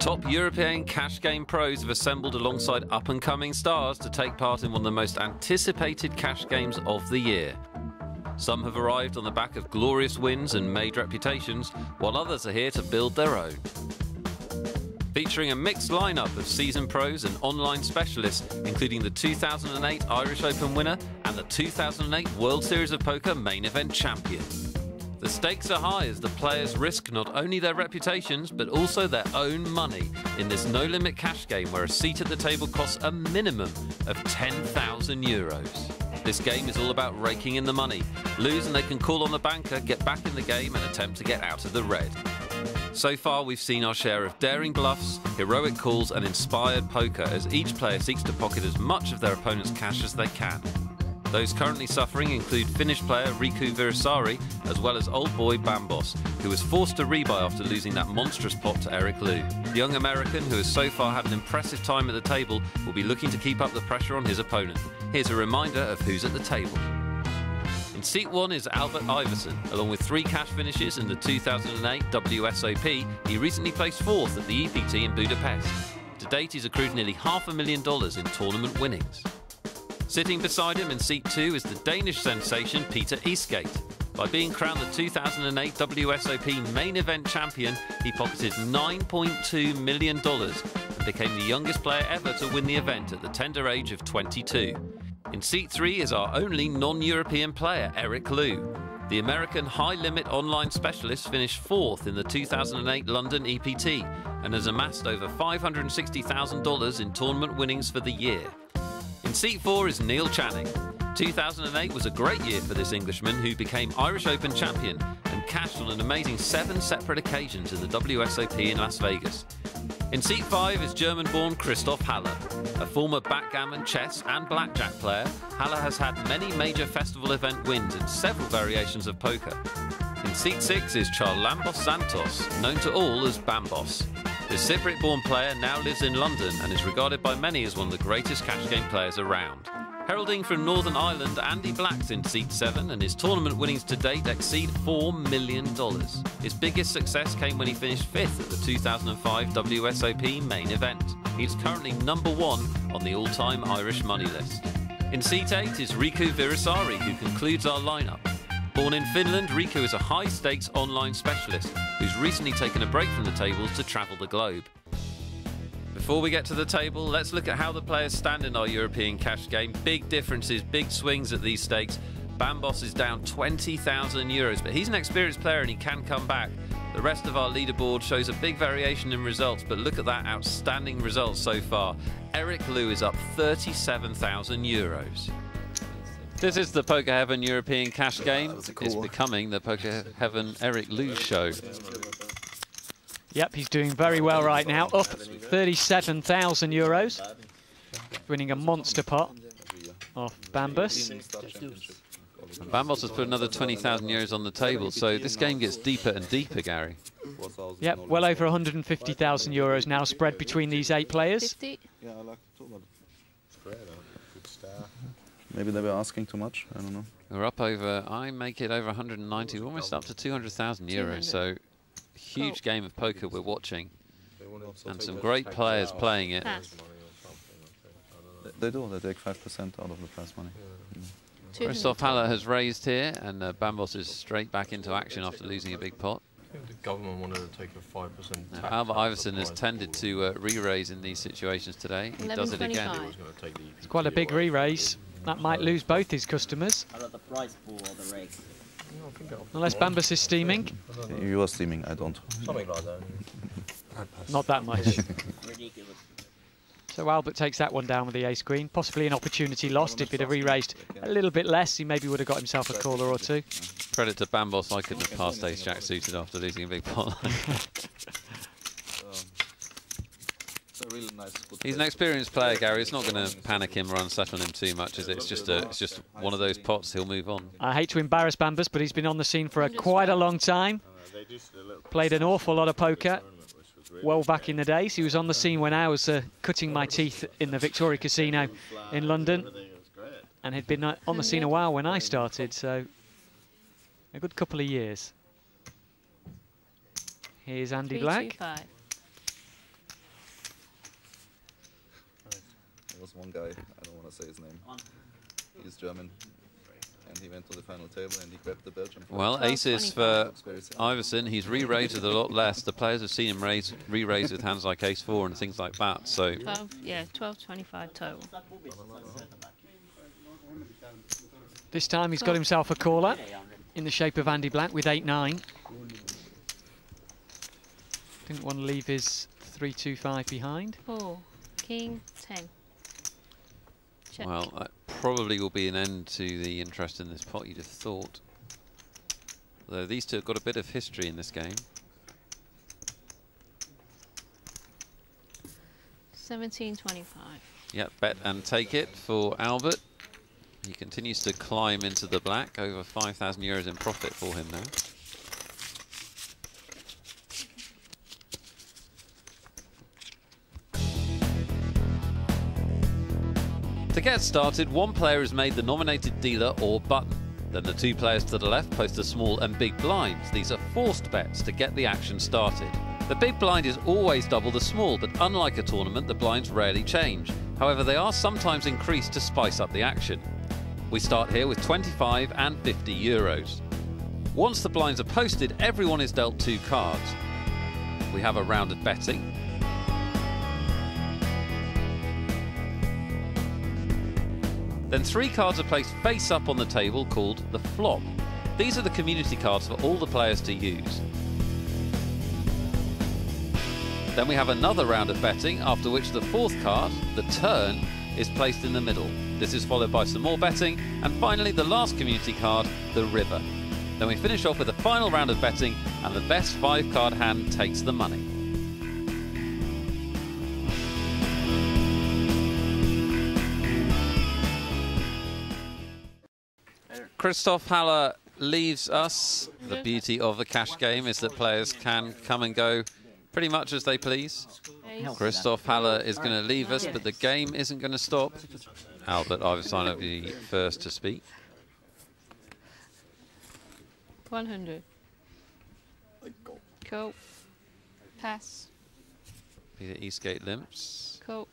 Top European cash game pros have assembled alongside up-and-coming stars to take part in one of the most anticipated cash games of the year. Some have arrived on the back of glorious wins and made reputations, while others are here to build their own. Featuring a mixed lineup of seasoned pros and online specialists, including the 2008 Irish Open winner and the 2008 World Series of Poker main event champion. The stakes are high as the players risk not only their reputations but also their own money in this no-limit cash game where a seat at the table costs a minimum of €10,000. This game is all about raking in the money. Lose and they can call on the banker, get back in the game and attempt to get out of the red. So far we've seen our share of daring bluffs, heroic calls and inspired poker as each player seeks to pocket as much of their opponent's cash as they can. Those currently suffering include Finnish player Riku Virisari as well as old boy Bambos, who was forced to rebuy after losing that monstrous pot to Eric Liu. The young American, who has so far had an impressive time at the table, will be looking to keep up the pressure on his opponent. Here's a reminder of who's at the table. In seat 1 is Albert Iverson. Along with 3 cash finishes in the 2008 WSOP, he recently placed 4th at the EPT in Budapest. To date, he's accrued nearly $500,000 in tournament winnings. Sitting beside him in seat 2 is the Danish sensation Peter Eastgate. By being crowned the 2008 WSOP main event champion, he pocketed $9.2 million and became the youngest player ever to win the event at the tender age of 22. In seat 3 is our only non-European player, Eric Liu. The American high-limit online specialist finished 4th in the 2008 London EPT and has amassed over $560,000 in tournament winnings for the year. In seat 4 is Neil Channing. 2008 was a great year for this Englishman who became Irish Open champion and cashed on an amazing 7 separate occasions in the WSOP in Las Vegas. In seat 5 is German-born Christoph Haller. A former backgammon, chess and blackjack player, Haller has had many major festival event wins in several variations of poker. In seat 6 is Charlambos Santos, known to all as Bambos. This Cypriot-born player now lives in London and is regarded by many as one of the greatest cash game players around. Heralding from Northern Ireland, Andy Black's in seat 7 and his tournament winnings to date exceed $4 million. His biggest success came when he finished 5th at the 2005 WSOP main event. He's currently #1 on the all-time Irish money list. In seat 8 is Riku Virisari, who concludes our lineup. Born in Finland, Riku is a high-stakes online specialist who's recently taken a break from the tables to travel the globe. Before we get to the table, let's look at how the players stand in our European cash game. Big differences, big swings at these stakes. Bambos is down €20,000, but he's an experienced player and he can come back. The rest of our leaderboard shows a big variation in results, but look at that outstanding result so far. Eric Liu is up €37,000. This is the Poker Heaven European Cash Game. It's becoming the Poker Heaven Eric Liu show. Yep, he's doing very well right now, up €37,000, winning a monster pot off Bambos. And Bambos has put another €20,000 on the table, so this game gets deeper and deeper, Gary. Yep, well over €150,000 now spread between these 8 players. Maybe they were asking too much, I don't know. We're up over, I make it over 190, almost up to €200,000, so huge game of poker we're watching. And some great players playing it. They do, they take 5% out of the prize money. Christoph Haller has raised here, and Bambos is straight back into action after losing a big pot. I think the government wanted to take a 5% tax. Albert Iverson has tended to re-raise in these situations today. He does it again. It's quite a big re-raise. That might lose both his customers. Unless Bambos is steaming. You are steaming, I don't. Something like that. Not that much. So Albert takes that one down with the ace queen. Possibly an opportunity lost. If he'd have re-raised a little bit less, he maybe would have got himself a caller or two. Credit to Bambos, I couldn't have passed ace jack suited after losing a big pot. He's an experienced player, Gary. It's not going to panic him or unsettle him too much, is it? It's just one of those pots. He'll move on. I hate to embarrass Bambos, but he's been on the scene for quite a long time. Played an awful lot of poker. Well back in the days. He was on the scene when I was cutting my teeth in the Victoria Casino in London. And had been on the scene a while when I started, so a good couple of years. Here's Andy Black. There was one guy, I don't want to say his name. He's German. And he went to the final table and he grabbed the Belgian flag. Well, aces for Iverson. He's re-raised with a lot less. The players have seen him re-raise with hands like ace-4 and things like that. So 12.25 total. This time he's got himself a caller in the shape of Andy Black with 8-9. Didn't want to leave his 3-2-5 behind. 4, king, 10. Check. Well, that probably will be an end to the interest in this pot, you'd have thought. Though these two have got a bit of history in this game. 17.25. Yep, bet and take it for Albert. He continues to climb into the black, over 5,000 euros in profit for him now. To get started, one player is made the nominated dealer or button. Then the two players to the left post the small and big blinds. These are forced bets to get the action started. The big blind is always double the small, but unlike a tournament, the blinds rarely change. However, they are sometimes increased to spice up the action. We start here with 25 and 50 euros. Once the blinds are posted, everyone is dealt 2 cards. We have a round of betting. Then 3 cards are placed face up on the table called the flop. These are the community cards for all the players to use. Then we have another round of betting, after which the 4th card, the turn, is placed in the middle. This is followed by some more betting, and finally the last community card, the river. Then we finish off with a final round of betting, and the best 5-card hand takes the money. Christoph Haller leaves us. The beauty of the cash game is that players can come and go pretty much as they please. Christoph Haller is going to leave us, but the game isn't going to stop. Albert Iverson will be first to speak. 100. Cool. Pass. Peter Eastgate limps. Cool.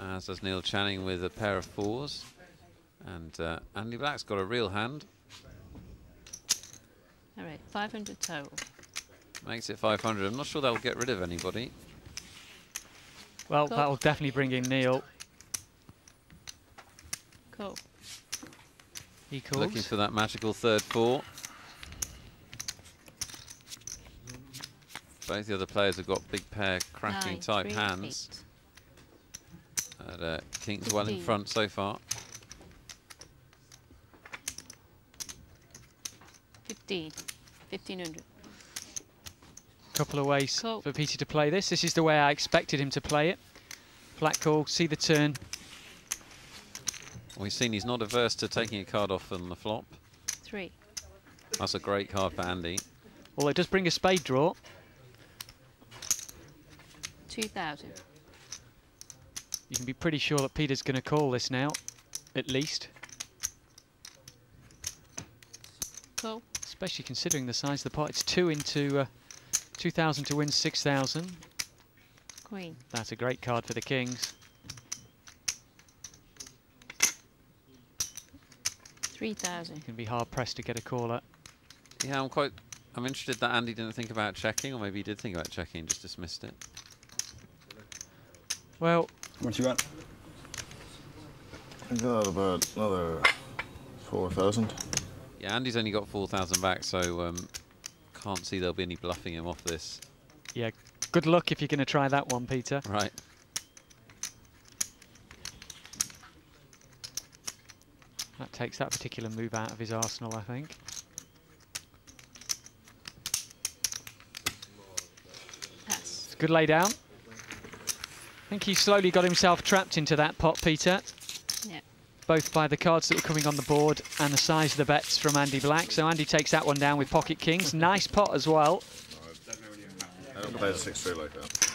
As does Neil Channing with a pair of 4s. And Andy Black's got a real hand. All right, 500 total. Makes it 500. I'm not sure they'll get rid of anybody. Well, Cool. that'll definitely bring in Neil. Cool. He calls. Looking for that magical third 4. Both the other players have got big pair cracking 9, type 3, hands. 8. And, King's well in 15. front so far. 15. 1,500. Couple of ways Cool. for Peter to play this. This is the way I expected him to play it. Flat call, see the turn. We've seen he's not averse to taking a card off on the flop. 3. That's a great card for Andy. Well, it does bring a spade draw. 2,000. You can be pretty sure that Peter's going to call this now, at least. Cool. Especially considering the size of the pot. It's 2 into 2,000 to win 6,000. Queen. That's a great card for the Kings. 3,000. You can be hard pressed to get a caller. Yeah, I'm interested that Andy didn't think about checking, or maybe he did think about checking and just dismissed it. Well, How much you got? I got about another 4,000. Yeah, Andy's only got 4,000 back, so can't see there'll be any bluffing him off this. yeah, good luck if you're going to try that one, Peter. Right. That takes that particular move out of his arsenal, I think. Pass. It's a good lay down. I think he slowly got himself trapped into that pot, Peter. Yeah. Both by the cards that were coming on the board and the size of the bets from Andy Black. So Andy takes that one down with pocket kings. Nice pot as well. I don't play the 6-3 like that.